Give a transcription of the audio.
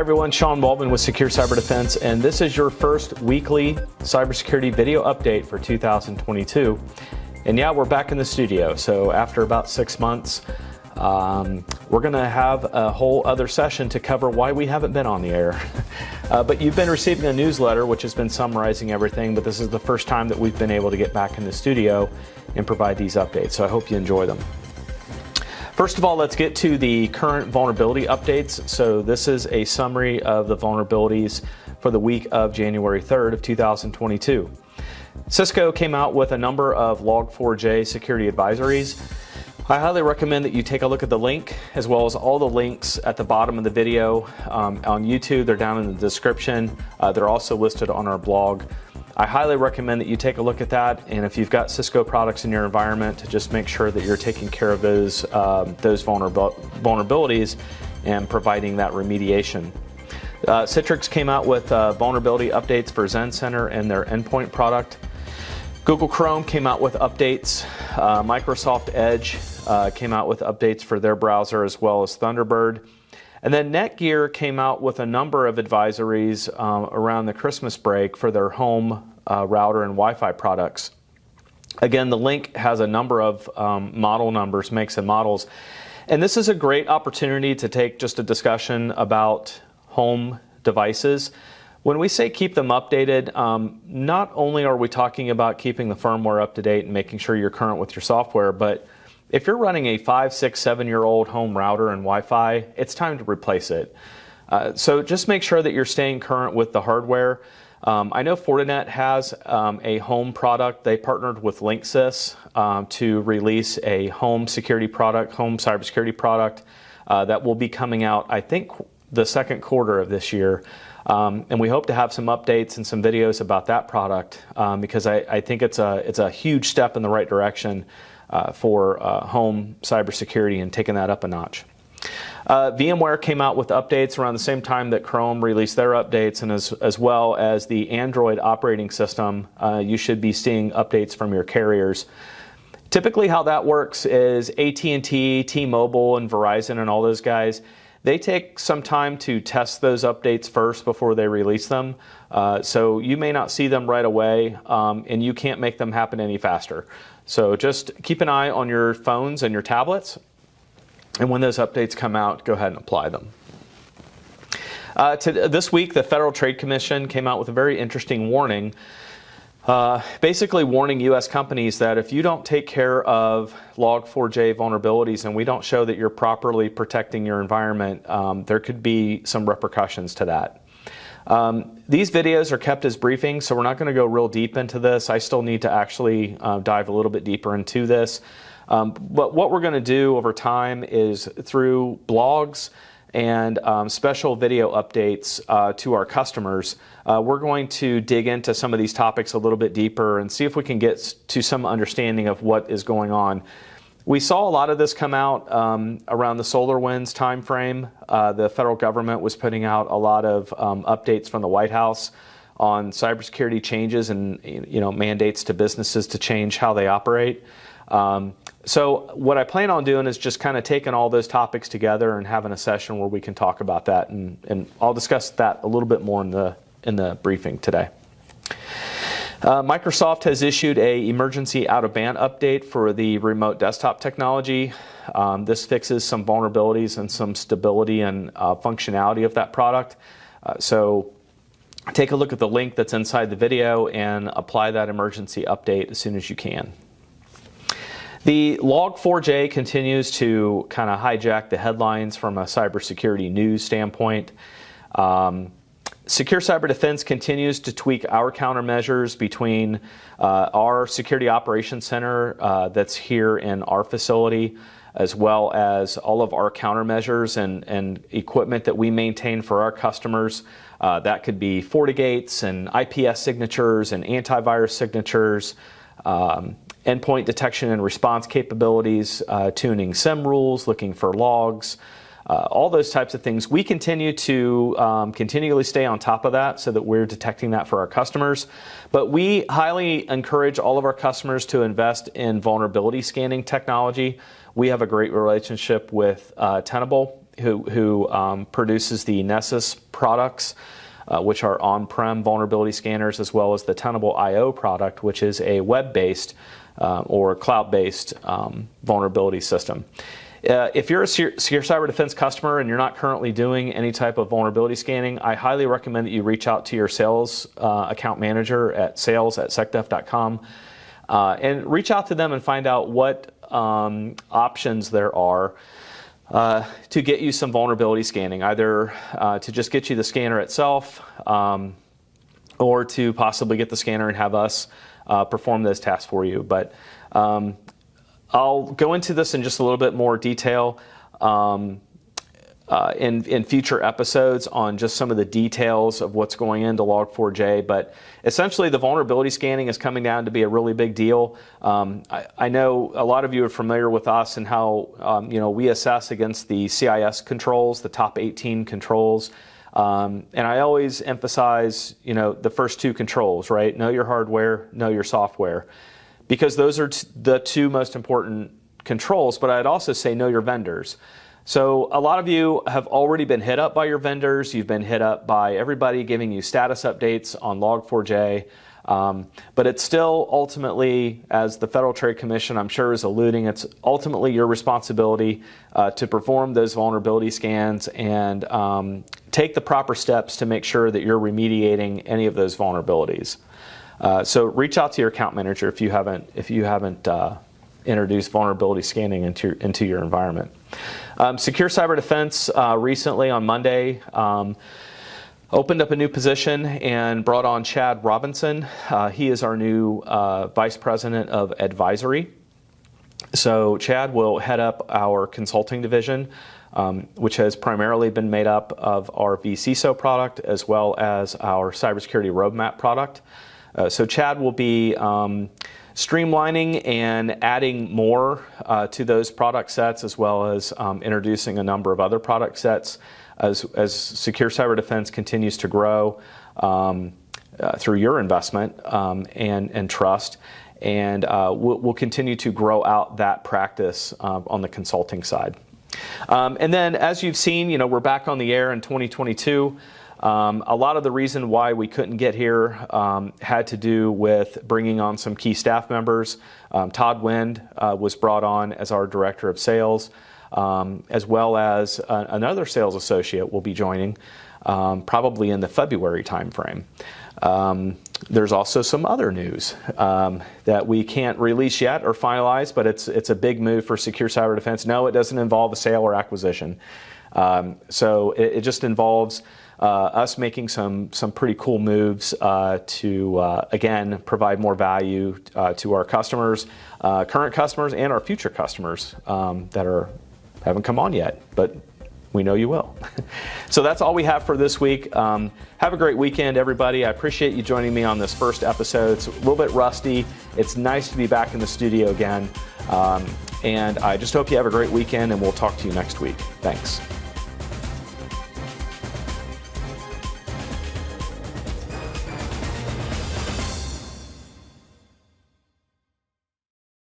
everyone, Sean Baldwin with Secure Cyber Defense, and this is your first weekly cybersecurity video update for 2022. And yeah, we're back in the studio. So after about 6 months, we're going to have a whole other session to cover why we haven't been on the air. But you've been receiving a newsletter which has been summarizing everything, but this is the first time that we've been able to get back in the studio and provide these updates. So I hope you enjoy them. First of all, let's get to the current vulnerability updates. So this is a summary of the vulnerabilities for the week of January 3rd of 2022. Cisco came out with a number of Log4j security advisories. I highly recommend that you take a look at the link, as well as all the links at the bottom of the video on YouTube. They're down in the description. They're also listed on our blog. I highly recommend that you take a look at that, and if you've got Cisco products in your environment, to just make sure that you're taking care of those vulnerabilities and providing that remediation. Citrix came out with vulnerability updates for XenCenter and their endpoint product. Google Chrome came out with updates. Microsoft Edge came out with updates for their browser, as well as Thunderbird. And then Netgear came out with a number of advisories around the Christmas break for their home router and Wi-Fi products. Again, the link has a number of model numbers, makes and models. And this is a great opportunity to take just a discussion about home devices. When we say keep them updated, not only are we talking about keeping the firmware up to date and making sure you're current with your software, but if you're running a 5, 6, 7-year-old home router and Wi-Fi, it's time to replace it. So just make sure that you're staying current with the hardware. I know Fortinet has a home product. They partnered with Linksys to release a home security product, home cybersecurity product that will be coming out, I think, the second quarter of this year. And we hope to have some updates and some videos about that product because I think it's a huge step in the right direction for home cybersecurity and taking that up a notch. VMware came out with updates around the same time that Chrome released their updates, and as well as the Android operating system, you should be seeing updates from your carriers. Typically how that works is AT&T, T-Mobile, and Verizon and all those guys, they take some time to test those updates first before they release them. So you may not see them right away, and you can't make them happen any faster. So just keep an eye on your phones and your tablets, and when those updates come out, go ahead and apply them. This week, the Federal Trade Commission came out with a very interesting warning, basically warning U.S. companies that if you don't take care of Log4j vulnerabilities and we don't show that you're properly protecting your environment, there could be some repercussions to that. These videos are kept as briefings, so we're not going to go real deep into this. I still need to actually dive a little bit deeper into this. But what we're going to do over time is through blogs and special video updates to our customers, we're going to dig into some of these topics a little bit deeper and see if we can get to some understanding of what is going on. We saw a lot of this come out around the SolarWinds timeframe. The federal government was putting out a lot of updates from the White House on cybersecurity changes and mandates to businesses to change how they operate. So what I plan on doing is just kind of taking all those topics together and having a session where we can talk about that, and I'll discuss that a little bit more in the briefing today. Microsoft has issued an emergency out-of-band update for the remote desktop technology. This fixes some vulnerabilities and some stability and functionality of that product. So take a look at the link that's inside the video and apply that emergency update as soon as you can. The Log4j continues to kind of hijack the headlines from a cybersecurity news standpoint. Secure Cyber Defense continues to tweak our countermeasures between our Security Operations Center that's here in our facility, as well as all of our countermeasures and equipment that we maintain for our customers. That could be FortiGates and IPS signatures and antivirus signatures, endpoint detection and response capabilities, tuning SIM rules, looking for logs, all those types of things. We continue to continually stay on top of that so that we're detecting that for our customers. But we highly encourage all of our customers to invest in vulnerability scanning technology. We have a great relationship with Tenable, who produces the Nessus products, which are on-prem vulnerability scanners, as well as the Tenable.io product, which is a web-based or cloud-based vulnerability system. If you're a Secure Cyber Defense customer and you're not currently doing any type of vulnerability scanning, I highly recommend that you reach out to your sales account manager at sales@secdef.com and reach out to them and find out what options there are to get you some vulnerability scanning, either to just get you the scanner itself or to possibly get the scanner and have us perform those tasks for you. But I'll go into this in just a little bit more detail in future episodes on just some of the details of what's going into Log4j. But essentially, the vulnerability scanning is coming down to be a really big deal. I know a lot of you are familiar with us and how we assess against the CIS controls, the top 18 controls. And I always emphasize, the first two controls, right? Know your hardware, know your software, because those are the two most important controls. But I'd also say know your vendors. So a lot of you have already been hit up by your vendors. You've been hit up by everybody giving you status updates on Log4j. But it's still ultimately, as the Federal Trade Commission, I'm sure, is alluding, it's ultimately your responsibility to perform those vulnerability scans and take the proper steps to make sure that you're remediating any of those vulnerabilities. So reach out to your account manager if you haven't introduced vulnerability scanning into your environment. Secure Cyber Defense recently on Monday opened up a new position and brought on Chad Robinson. He is our new Vice President of Advisory. So Chad will head up our consulting division, which has primarily been made up of our vCISO product as well as our cybersecurity roadmap product. So Chad will be streamlining and adding more to those product sets, as well as introducing a number of other product sets as Secure Cyber Defense continues to grow through your investment and trust. And we'll continue to grow out that practice on the consulting side. And then, as you've seen, we're back on the air in 2022. A lot of the reason why we couldn't get here had to do with bringing on some key staff members. Todd Wind was brought on as our Director of Sales, as well as another sales associate will be joining probably in the February timeframe. There's also some other news that we can't release yet or finalize, but it's a big move for Secure Cyber Defense. No, it doesn't involve a sale or acquisition. So it just involves us making some pretty cool moves to, again, provide more value to our customers, current customers, and our future customers that haven't come on yet, but we know you will. So that's all we have for this week. Have a great weekend, everybody. I appreciate you joining me on this first episode. It's a little bit rusty. It's nice to be back in the studio again. And I just hope you have a great weekend, and we'll talk to you next week. Thanks.